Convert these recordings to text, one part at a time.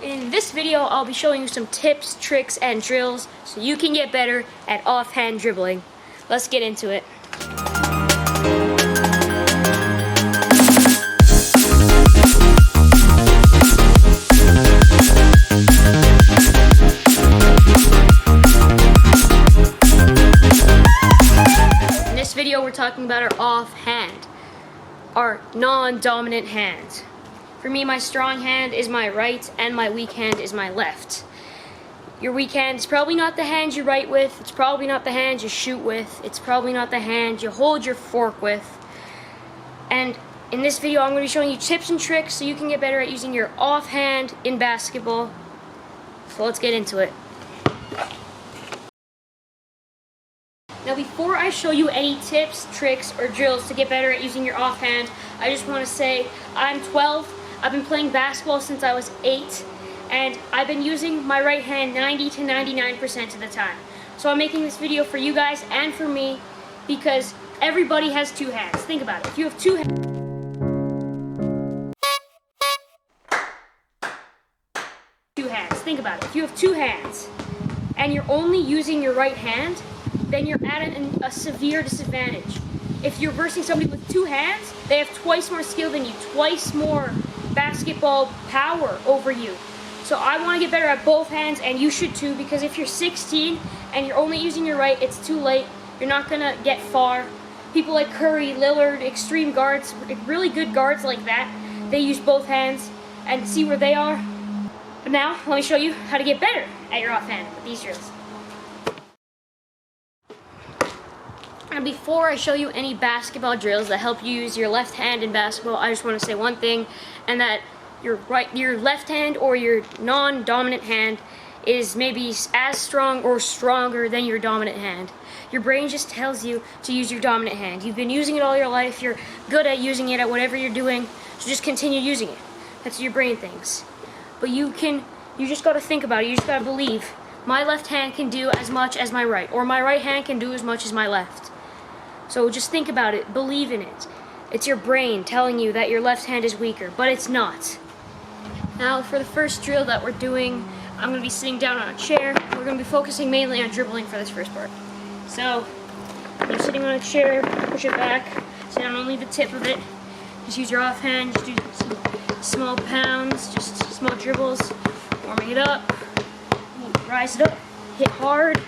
in this video, I'll be showing you some tips, tricks, and drills so you can get better at offhand dribbling. Let's get into it. In this video, we're talking about our offhand, our non-dominant hand. For me, my strong hand is my right and my weak hand is my left. Your weak hand is probably not the hand you write with, it's probably not the hand you shoot with, it's probably not the hand you hold your fork with. And in this video, I'm going to be showing you tips and tricks so you can get better at using your offhand in basketball. So let's get into it. Now, before I show you any tips, tricks, or drills to get better at using your offhand, I just want to say I'm 12. I've been playing basketball since I was 8, and I've been using my right hand 90 to 99% of the time. So I'm making this video for you guys and for me because everybody has two hands. Think about it. If you have two hands, think about it. If you have two hands and you're only using your right hand, then you're at a severe disadvantage. If you're versing somebody with two hands, they have twice more skill than you, twice more basketball power over you. So I want to get better at both hands, and you should too, because if you're 16 and you're only using your right, it's too late. You're not going to get far. People like Curry, Lillard, extreme guards, really good guards like that, they use both hands and see where they are. But now, let me show you how to get better at your offhand with these drills. And before I show you any basketball drills that help you use your left hand in basketball, I just want to say one thing, and that your left hand or your non-dominant hand is maybe as strong or stronger than your dominant hand. Your brain just tells you to use your dominant hand. You've been using it all your life. You're good at using it at whatever you're doing, so just continue using it. That's what your brain thinks. But you just got to think about it. You just got to believe my left hand can do as much as my right, or my right hand can do as much as my left. So just think about it, believe in it. It's your brain telling you that your left hand is weaker, but it's not. Now for the first drill that we're doing, I'm going to be sitting down on a chair. We're going to be focusing mainly on dribbling for this first part. So, you're sitting on a chair, push it back, sit on only the tip of it. Just use your offhand, just do some small pounds, just small dribbles, warming it up, rise it up, hit hard.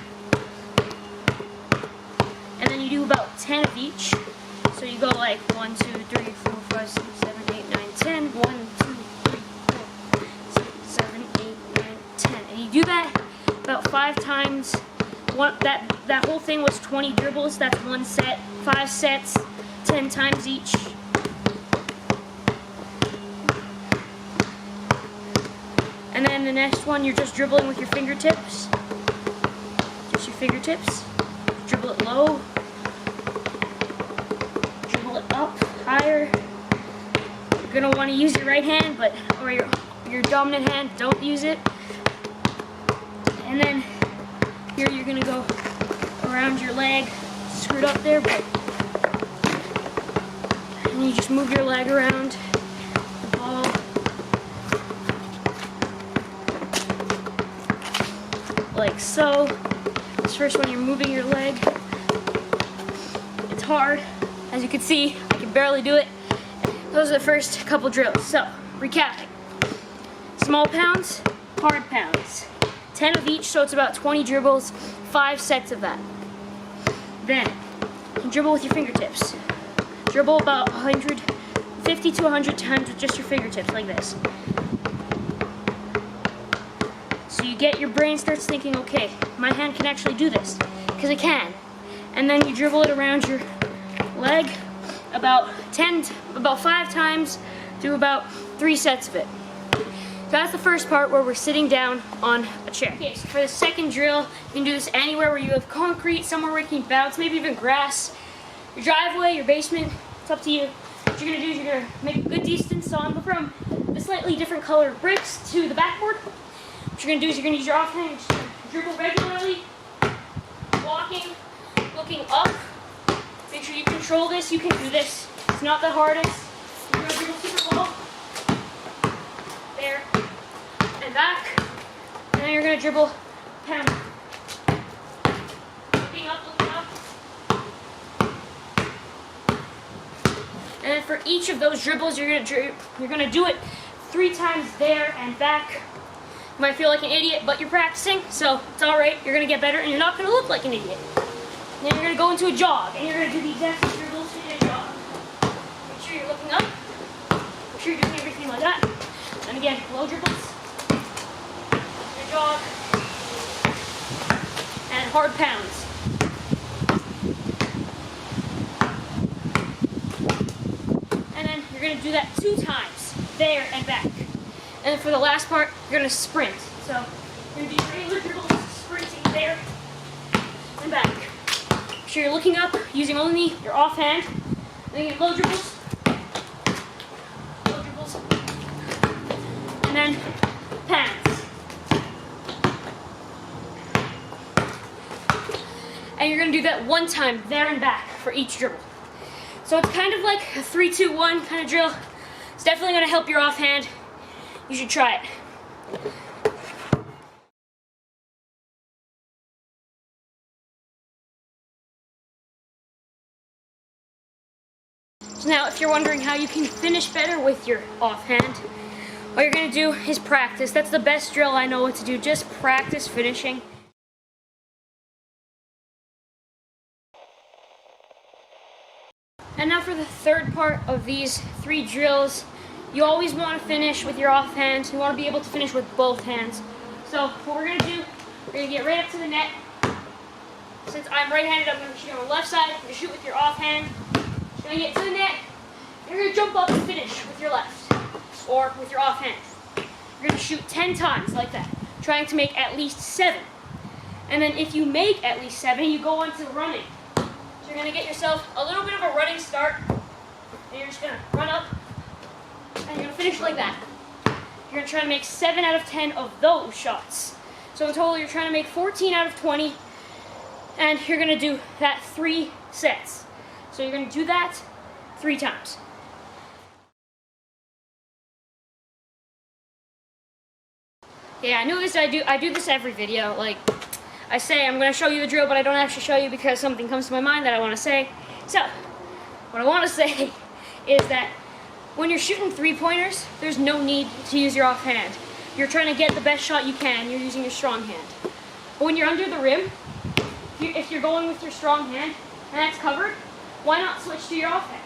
And then you do about 10 of each. So you go like 1, 2, 3, 4, 5, 6, 7, 8, 9, 10. 1, 2, 3, 4, 6, 7, 8, 9, 10. And you do that about 5 times. That whole thing was 20 dribbles. That's one set. 5 sets, 10 times each. And then the next one, you're just dribbling with your fingertips. Just your fingertips. Dribble it low, dribble it up, higher. You're gonna want to use your right hand, or your dominant hand, don't use it. And then here you're gonna go around your leg, screwed up there, and you just move your leg around the ball. Like so. This first one, you're moving your leg. It's hard. As you can see, I can barely do it. Those are the first couple drills. So, recapping. Small pounds, hard pounds. 10 of each, so it's about 20 dribbles, 5 sets of that. Then, you dribble with your fingertips. Dribble about 50 to 100 times with just your fingertips, like this. So your brain starts thinking, okay, my hand can actually do this, because it can. And then you dribble it around your leg about 5 times, do about 3 sets of it. So that's the first part where we're sitting down on a chair. Okay, so for the second drill, you can do this anywhere where you have concrete, somewhere where you can bounce, maybe even grass, your driveway, your basement, it's up to you. What you're gonna do is you're gonna make a good distance on from the slightly different colored bricks to the backboard. What you're going to do is you're going to use your offhand, dribble regularly, walking, looking up. Make sure you control this. You can do this. It's not the hardest. You're going to dribble to the ball. There. And that gonna dribble, pound. Looking up, looking up. And then for each of those dribbles, you're gonna do it 3 times there and back. You might feel like an idiot, but you're practicing, so it's all right. You're gonna get better, and you're not gonna look like an idiot. Then you're gonna go into a jog, and you're gonna do the exact same dribbles in a jog. Make sure you're looking up. Make sure you're doing everything like that. And again, low dribbles, your jog, and hard pounds. And then you're gonna do that 2 times, there and back. And then for the last part, you're gonna sprint. So you're gonna do regular dribbles, sprinting there and back. Make sure you're looking up, using only your offhand. Then you get low dribbles, and then pounds. And you're gonna do that 1 time, there and back, for each dribble. So it's kind of like a 3-2-1 kind of drill. It's definitely gonna help your offhand. You should try it. So now, if you're wondering how you can finish better with your offhand, all you're gonna do is practice. That's the best drill I know what to do. Just practice finishing. And now for the third part of these 3 drills, you always want to finish with your offhand. You want to be able to finish with both hands. So what we're going to do, we're going to get right up to the net. Since I'm right-handed, I'm going to shoot on the left side. You're going to shoot with your offhand. You're going to get to the net. You're going to jump up and finish with your left, or with your offhand. You're going to shoot 10 times like that, trying to make at least 7. And then if you make at least 7, you go on to running. So you're going to get yourself a little bit of a running start. And you're just going to run up. And you're going to finish like that. You're going to try to make 7 out of 10 of those shots. So in total, you're trying to make 14 out of 20. And you're going to do that 3 sets. So you're going to do that 3 times. Yeah, I knew this. I do this every video. Like, I say I'm going to show you the drill, but I don't actually show you because something comes to my mind that I want to say. So, what I want to say is that when you're shooting 3-pointers, there's no need to use your offhand. You're trying to get the best shot you can. You're using your strong hand. But when you're under the rim, if you're going with your strong hand and that's covered, why not switch to your offhand?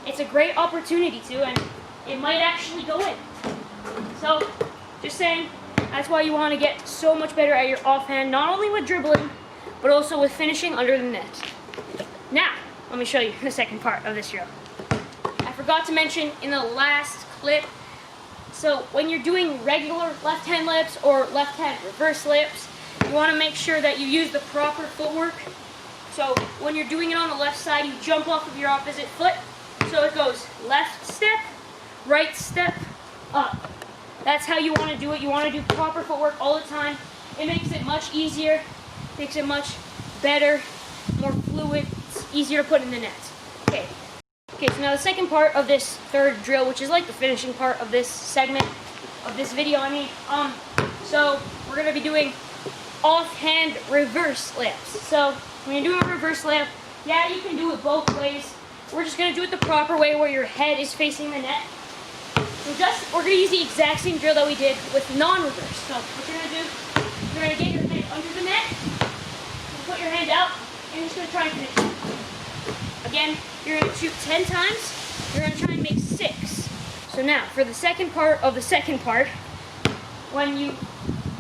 It's a great opportunity to, and it might actually go in. So, just saying, that's why you want to get so much better at your offhand, not only with dribbling, but also with finishing under the net. Now, let me show you the second part of this drill. I forgot to mention in the last clip, so when you're doing regular left-hand layups or left-hand reverse layups, you want to make sure that you use the proper footwork. So when you're doing it on the left side, you jump off of your opposite foot. So it goes left step, right step, up. That's how you want to do it. You want to do proper footwork all the time. It makes it much easier, makes it much better, more fluid. It's easier to put in the net. Okay, so now the second part of this third drill, which is like the finishing part of this segment, of this video, so we're going to be doing offhand reverse layups. So when you're doing a reverse layup, yeah, you can do it both ways. We're just going to do it the proper way where your head is facing the net. We're going to use the exact same drill that we did with non-reverse. So what you're going to do, you're going to get your head under the net, put your hand out, and you're just going to try and finish it. Again, you're going to shoot 10 times, you're going to try and make 6. So now, for the second part of the second part, when you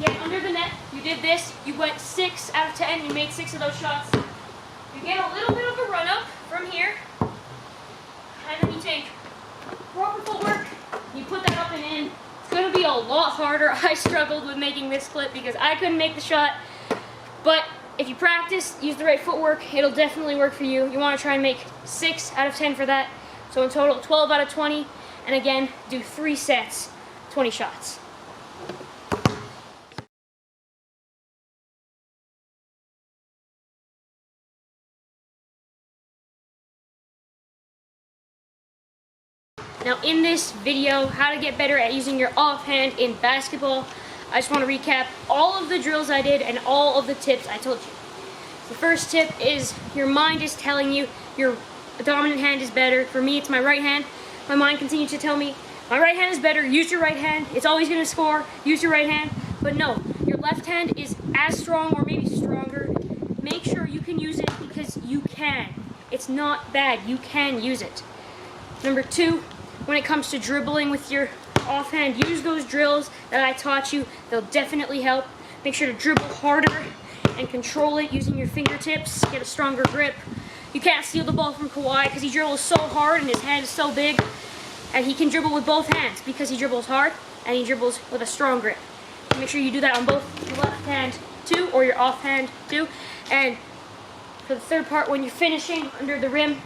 get under the net, you did this, you went 6 out of 10, you made 6 of those shots. You get a little bit of a run-up from here, and then you take proper footwork, you put that up and in. It's going to be a lot harder. I struggled with making this clip because I couldn't make the shot. But if you practice, use the right footwork, it'll definitely work for you. You want to try and make 6 out of 10 for that. So in total, 12 out of 20. And again, do 3 sets, 20 shots. Now in this video, how to get better at using your offhand in basketball, I just want to recap all of the drills I did and all of the tips I told you. The first tip is your mind is telling you your dominant hand is better. For me, it's my right hand. My mind continues to tell me, my right hand is better, use your right hand. It's always going to score, use your right hand. But no, your left hand is as strong or maybe stronger. Make sure you can use it because you can. It's not bad, you can use it. Number 2, when it comes to dribbling with your offhand, use those drills that I taught you. They'll definitely help. Make sure to dribble harder and control it using your fingertips. Get a stronger grip. You can't steal the ball from Kawhi because he dribbles so hard and his hand is so big. And he can dribble with both hands because he dribbles hard and he dribbles with a strong grip. Make sure you do that on both your left hand too, or your offhand too. And for the third part, when you're finishing under the rim,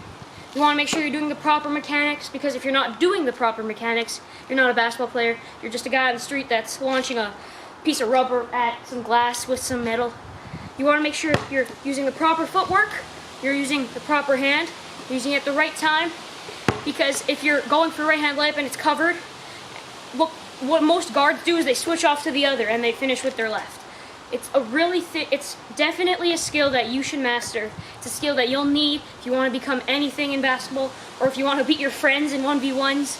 you want to make sure you're doing the proper mechanics, because if you're not doing the proper mechanics, you're not a basketball player. You're just a guy on the street that's launching a piece of rubber at some glass with some metal. You want to make sure you're using the proper footwork, you're using the proper hand, you're using it at the right time, because if you're going for right hand layup and it's covered, what most guards do is they switch off to the other and they finish with their left. It's definitely a skill that you should master. It's a skill that you'll need if you want to become anything in basketball, or if you want to beat your friends in 1v1s.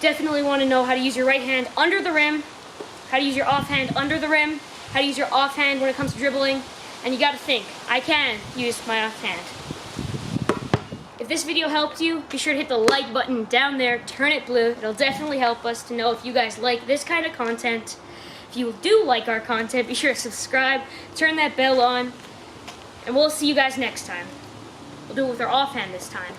Definitely want to know how to use your right hand under the rim, how to use your offhand under the rim, how to use your offhand when it comes to dribbling, and you got to think, I can use my offhand. If this video helped you, be sure to hit the like button down there, turn it blue. It'll definitely help us to know if you guys like this kind of content. If you do like our content, be sure to subscribe, turn that bell on, and we'll see you guys next time. We'll do it with our offhand this time.